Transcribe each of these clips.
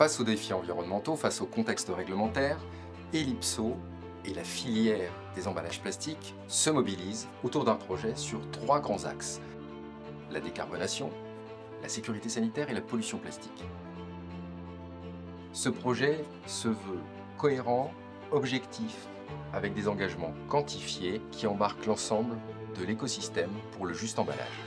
Face aux défis environnementaux, face au contexte réglementaire, Ellipso et la filière des emballages plastiques se mobilisent autour d'un projet sur 3 grands axes: la décarbonation, la sécurité sanitaire et la pollution plastique. Ce projet se veut cohérent, objectif, avec des engagements quantifiés qui embarquent l'ensemble de l'écosystème pour le juste emballage.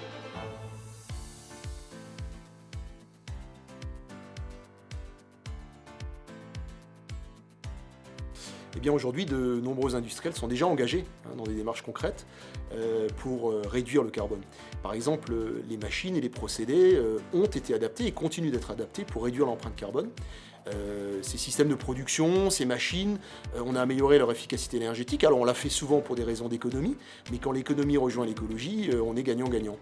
Eh bien aujourd'hui, de nombreux industriels sont déjà engagés dans des démarches concrètes pour réduire le carbone. Par exemple, les machines et les procédés ont été adaptés et continuent d'être adaptés pour réduire l'empreinte carbone. Ces systèmes de production, ces machines, on a amélioré leur efficacité énergétique. Alors on l'a fait souvent pour des raisons d'économie, mais quand l'économie rejoint l'écologie, on est gagnant-gagnant.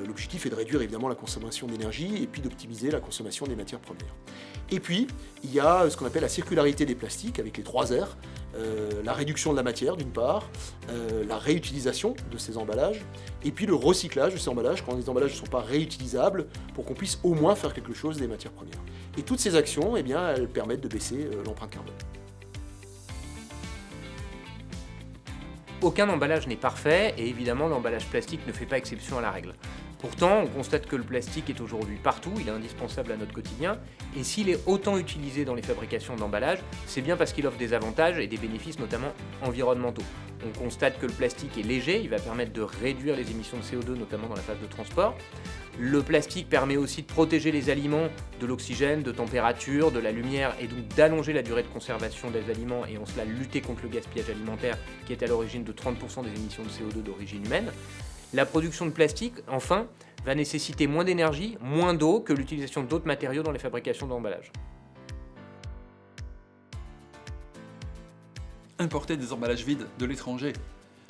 L'objectif est de réduire évidemment la consommation d'énergie et puis d'optimiser la consommation des matières premières. Et puis, il y a ce qu'on appelle la circularité des plastiques avec les 3 R. La réduction de la matière d'une part, la réutilisation de ces emballages, et puis le recyclage de ces emballages quand les emballages ne sont pas réutilisables pour qu'on puisse au moins faire quelque chose des matières premières. Et toutes ces actions, eh bien, elles permettent de baisser l'empreinte carbone. Aucun emballage n'est parfait et évidemment l'emballage plastique ne fait pas exception à la règle. Pourtant, on constate que le plastique est aujourd'hui partout, il est indispensable à notre quotidien, et s'il est autant utilisé dans les fabrications d'emballages, c'est bien parce qu'il offre des avantages et des bénéfices notamment environnementaux. On constate que le plastique est léger, il va permettre de réduire les émissions de CO2 notamment dans la phase de transport. Le plastique permet aussi de protéger les aliments de l'oxygène, de température, de la lumière et donc d'allonger la durée de conservation des aliments et en cela lutter contre le gaspillage alimentaire qui est à l'origine de 30% des émissions de CO2 d'origine humaine. La production de plastique, enfin, va nécessiter moins d'énergie, moins d'eau que l'utilisation d'autres matériaux dans les fabrications d'emballages. Importer des emballages vides de l'étranger,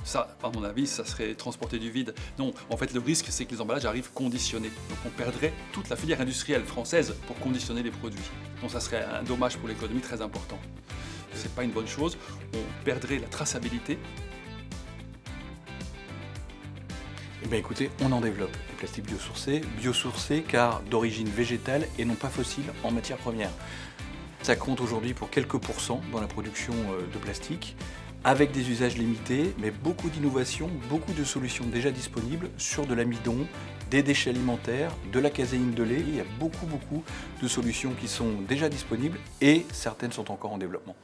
ça, à mon avis, ça serait transporter du vide. Non, en fait, le risque, c'est que les emballages arrivent conditionnés. Donc on perdrait toute la filière industrielle française pour conditionner les produits. Donc ça serait un dommage pour l'économie très important. C'est pas une bonne chose, on perdrait la traçabilité. Eh bien écoutez, on en développe des plastiques biosourcés car d'origine végétale et non pas fossile en matière première. Ça compte aujourd'hui pour quelques pourcents dans la production de plastique, avec des usages limités, mais beaucoup d'innovations, beaucoup de solutions déjà disponibles sur de l'amidon, des déchets alimentaires, de la caséine de lait. Il y a beaucoup de solutions qui sont déjà disponibles et certaines sont encore en développement.